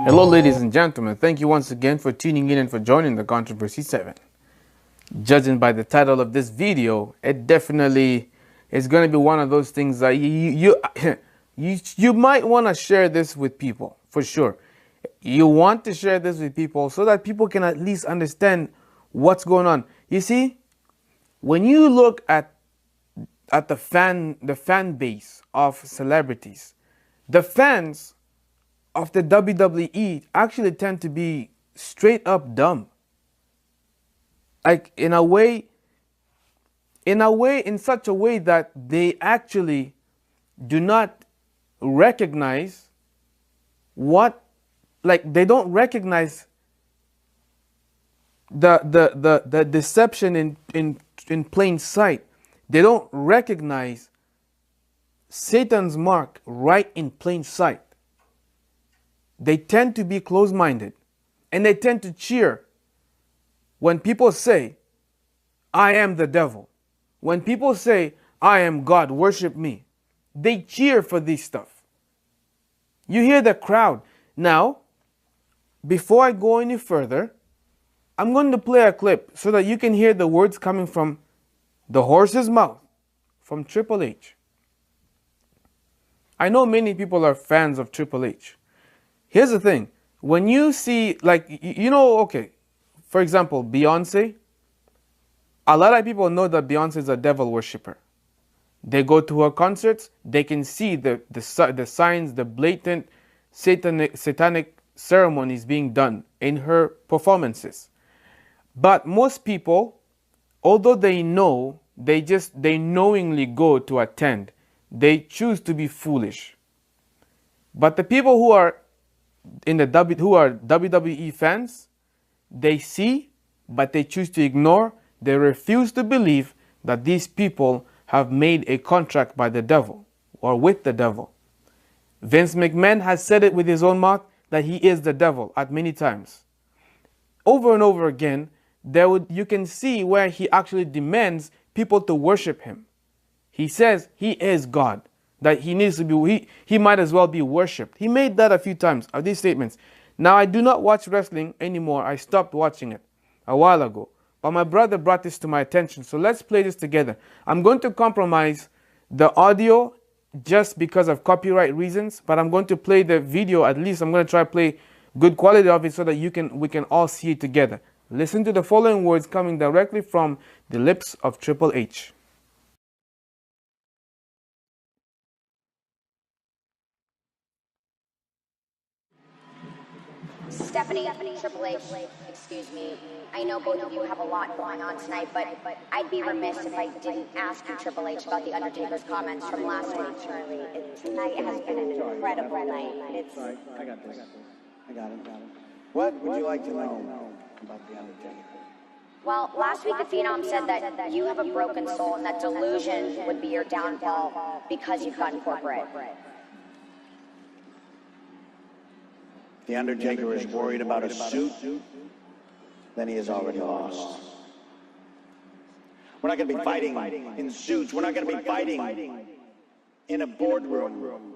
Hello, ladies and gentlemen. Thank you once again for tuning in and for joining the Controversy 7. Judging by the title of this video, it definitely is going to be one of those things that you might want to share this with people, for sure. You want to share this with people so that people can at least understand what's going on. You see, when you look at the fan base of celebrities, the fans of the WWE actually tend to be straight up dumb. Like in such a way that they actually do not recognize they don't recognize the deception in plain sight. They don't recognize Satan's mark right in plain sight. They tend to be closed-minded, and they tend to cheer when people say, I am the devil. When people say, I am God, worship me. They cheer for this stuff. You hear the crowd. Now, before I go any further, I'm going to play a clip so that you can hear the words coming from the horse's mouth, from Triple H. I know many people are fans of Triple H. Here's the thing. When you see, okay, for example, Beyonce, a lot of people know that Beyonce is a devil worshiper. They go to her concerts, they can see the signs, the blatant satanic ceremonies being done in her performances. But most people, although they know, they knowingly go to attend. They choose to be foolish. But the people who are WWE fans, they see, but they choose to ignore. They refuse to believe that these people have made a contract by the devil or with the devil. Vince McMahon has said it with his own mouth that he is the devil at many times. Over and over again, you can see where he actually demands people to worship him. He says he is God, that he needs to be, he might as well be worshipped. He made that a few times, of these statements. Now, I do not watch wrestling anymore. I stopped watching it a while ago. But my brother brought this to my attention. So let's play this together. I'm going to compromise the audio just because of copyright reasons, but I'm going to play the video. At least I'm going to try to play good quality of it so that we can all see it together. Listen to the following words coming directly from the lips of Triple H. Stephanie, Triple H, excuse me. I know both of you have a lot going on tonight, but I'd be remiss if I didn't ask you, Triple H, about the Undertaker's comments from last week. Charlie, tonight has been an incredible night. I got this. I got it. What would you like to know about the Undertaker? Well, last week the Phenom said that you have a broken soul and that delusion would be your downfall because you've gone corporate. The Undertaker is worried about a suit, then he has already lost. We're not going to be fighting in suits. We're not going to be fighting in a boardroom.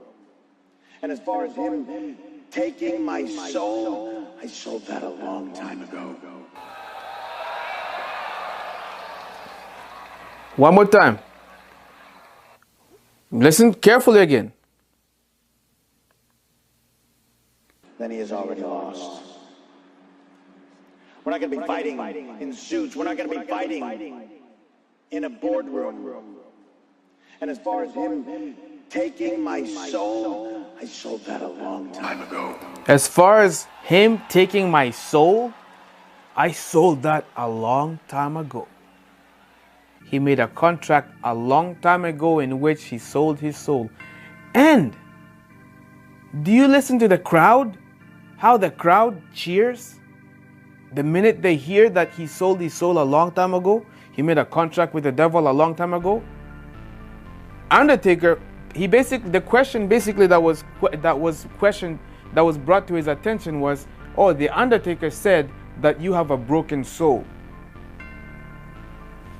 And as far as him taking my soul, I sold that a long time ago. One more time. Listen carefully again. Then he has already lost. We're not going to be fighting in suits. We're not going to be fighting in a boardroom. And as far as him taking my soul, I sold that a long time ago. As far as him taking my soul, I sold that a long time ago. He made a contract a long time ago in which he sold his soul. And do you listen to the crowd? How the crowd cheers the minute they hear that he sold his soul a long time ago. He made a contract with the devil a long time ago. Undertaker, the question that was brought to his attention was, oh, the Undertaker said that you have a broken soul.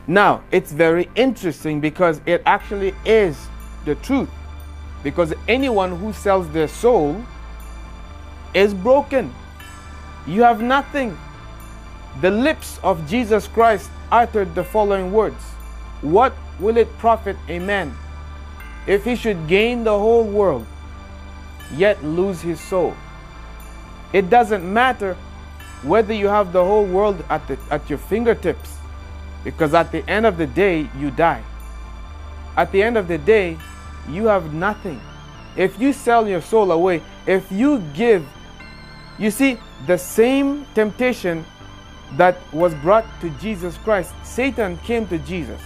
Now, it's very interesting because it actually is the truth. Because anyone who sells their soul is broken. You have nothing. The lips of Jesus Christ uttered the following words: what will it profit a man if he should gain the whole world, yet lose his soul? It doesn't matter whether you have the whole world at your fingertips, because at the end of the day, you die. At the end of the day, you have nothing. If you sell your soul away, if you give, you see, the same temptation that was brought to Jesus Christ, Satan came to Jesus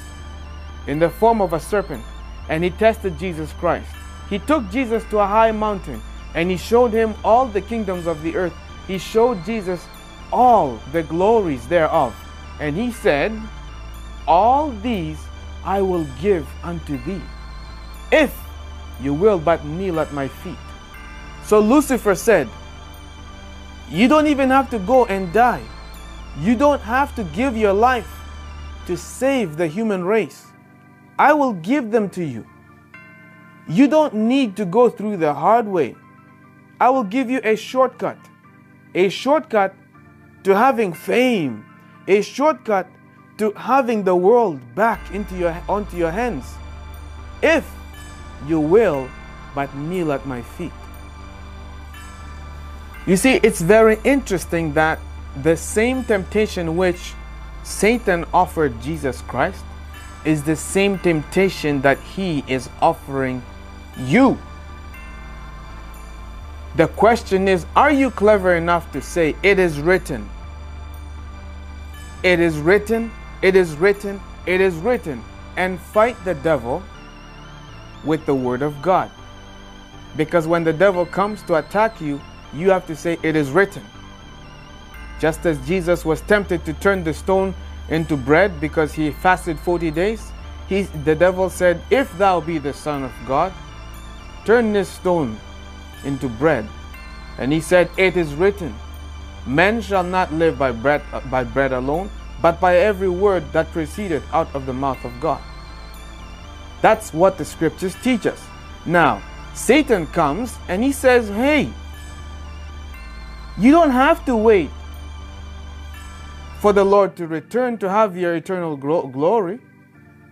in the form of a serpent, and he tested Jesus Christ. He took Jesus to a high mountain, and he showed him all the kingdoms of the earth. He showed Jesus all the glories thereof. And he said, all these I will give unto thee, if you will but kneel at my feet. So Lucifer said, you don't even have to go and die. You don't have to give your life to save the human race. I will give them to you. You don't need to go through the hard way. I will give you a shortcut to having fame, a shortcut to having the world back onto your hands, if you will but kneel at my feet. You see, it's very interesting that the same temptation which Satan offered Jesus Christ is the same temptation that he is offering you. The question is, are you clever enough to say, it is written, it is written, it is written, it is written, and fight the devil with the word of God? Because when the devil comes to attack you, you have to say, it is written. Just as Jesus was tempted to turn the stone into bread because he fasted 40 days, the devil said, if thou be the Son of God, turn this stone into bread. And he said, it is written, man shall not live by bread alone, but by every word that proceedeth out of the mouth of God. That's what the scriptures teach us. Now, Satan comes and he says, hey, you don't have to wait for the Lord to return to have your eternal glory.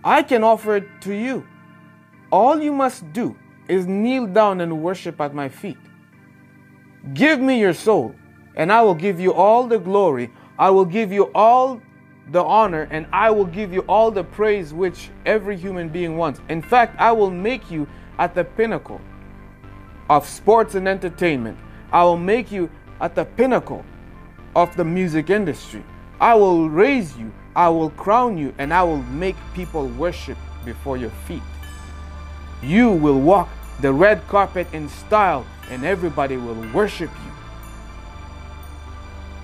I can offer it to you. All you must do is kneel down and worship at my feet. Give me your soul, and I will give you all the glory. I will give you all the honor, and I will give you all the praise which every human being wants. In fact, I will make you at the pinnacle of sports and entertainment. I will make you at the pinnacle of the music industry. I will raise you, I will crown you, and I will make people worship before your feet. You will walk the red carpet in style, and everybody will worship you.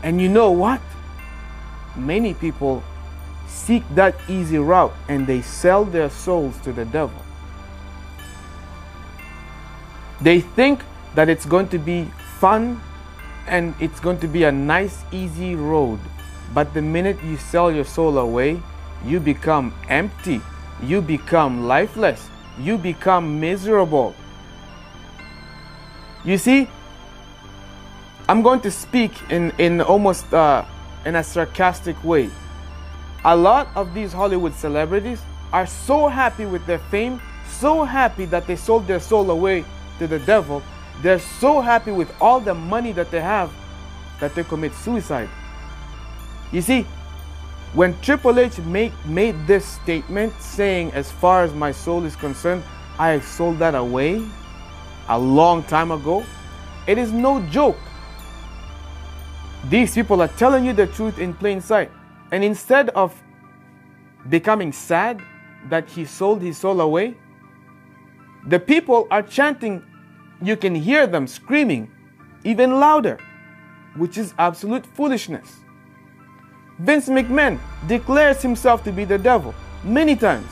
And you know what? Many people seek that easy route, and they sell their souls to the devil. They think that it's going to be fun and it's going to be a nice, easy road. But the minute you sell your soul away, you become empty. You become lifeless. You become miserable. You see, I'm going to speak in almost in a sarcastic way. A lot of these Hollywood celebrities are so happy with their fame, so happy that they sold their soul away to the devil. They're so happy with all the money that they have that they commit suicide. You see, when Triple H made this statement saying, as far as my soul is concerned, I have sold that away a long time ago, it is no joke. These people are telling you the truth in plain sight. And instead of becoming sad that he sold his soul away, the people are chanting. You can hear them screaming even louder, which is absolute foolishness. Vince McMahon declares himself to be the devil many times.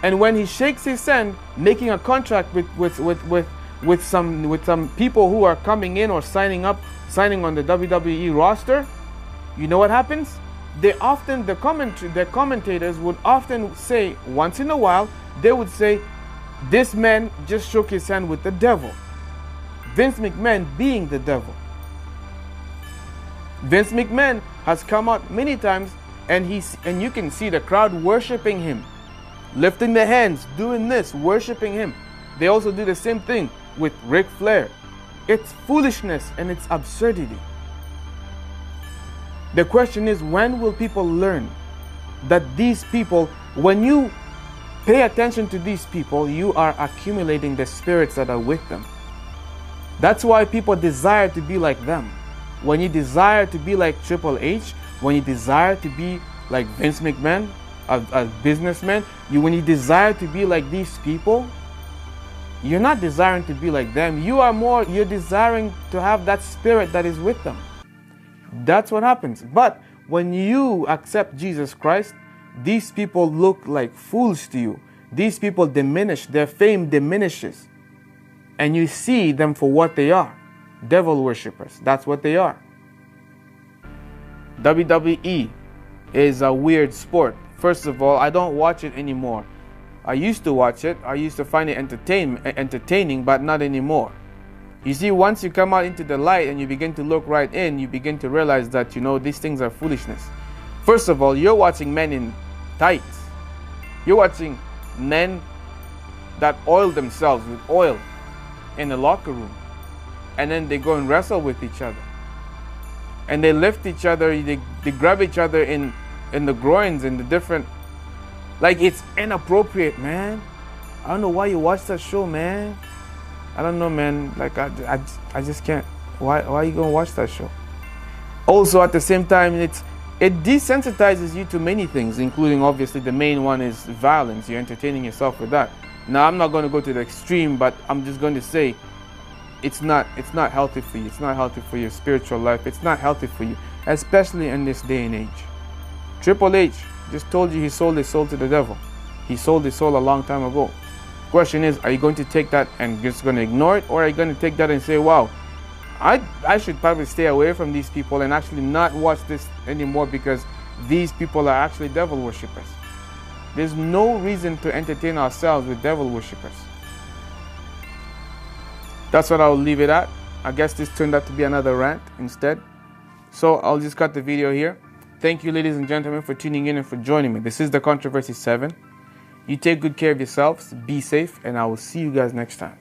And when he shakes his hand, making a contract with some people who are coming in or signing on the WWE roster, you know what happens? The commentators would often say, once in a while, they would say, this man just shook his hand with the devil. Vince McMahon being the devil. Vince McMahon has come out many times, and you can see the crowd worshiping him, lifting their hands, doing this, worshiping him. They also do the same thing with Ric Flair. It's foolishness and it's absurdity. The question is, when will people learn that these people, when you pay attention to these people, you are accumulating the spirits that are with them. That's why people desire to be like them. When you desire to be like Triple H, when you desire to be like Vince McMahon, a businessman, when you desire to be like these people, you're not desiring to be like them. You're desiring to have that spirit that is with them. That's what happens. But when you accept Jesus Christ, these people look like fools to you. These people diminish, their fame diminishes. And you see them for what they are. Devil worshippers. That's what they are. WWE is a weird sport. First of all, I don't watch it anymore. I used to watch it. I used to find it entertaining, but not anymore. You see, once you come out into the light and you begin to look right in, you begin to realize that, these things are foolishness. First of all, you're watching men in tights. You're watching men that oil themselves with oil in the locker room. And then they go and wrestle with each other. And they lift each other, they grab each other in the groins, in the different... Like, it's inappropriate, man. I don't know why you watch that show, man. I don't know, man. Like, I just can't. Why are you going to watch that show? Also, at the same time, it desensitizes you to many things, including, obviously, the main one is violence. You're entertaining yourself with that. Now, I'm not going to go to the extreme, but I'm just going to say it's not healthy for you. It's not healthy for your spiritual life. It's not healthy for you, especially in this day and age. Triple H just told you he sold his soul to the devil. He sold his soul a long time ago. Question is, are you going to take that and just going to ignore it, or are you going to take that and say, wow, I should probably stay away from these people and actually not watch this anymore because these people are actually devil worshippers. There's no reason to entertain ourselves with devil worshippers. That's what I'll leave it at. I guess this turned out to be another rant instead. So I'll just cut the video here. Thank you, ladies and gentlemen, for tuning in and for joining me. This is The Controversy 7. You take good care of yourselves, be safe, and I will see you guys next time.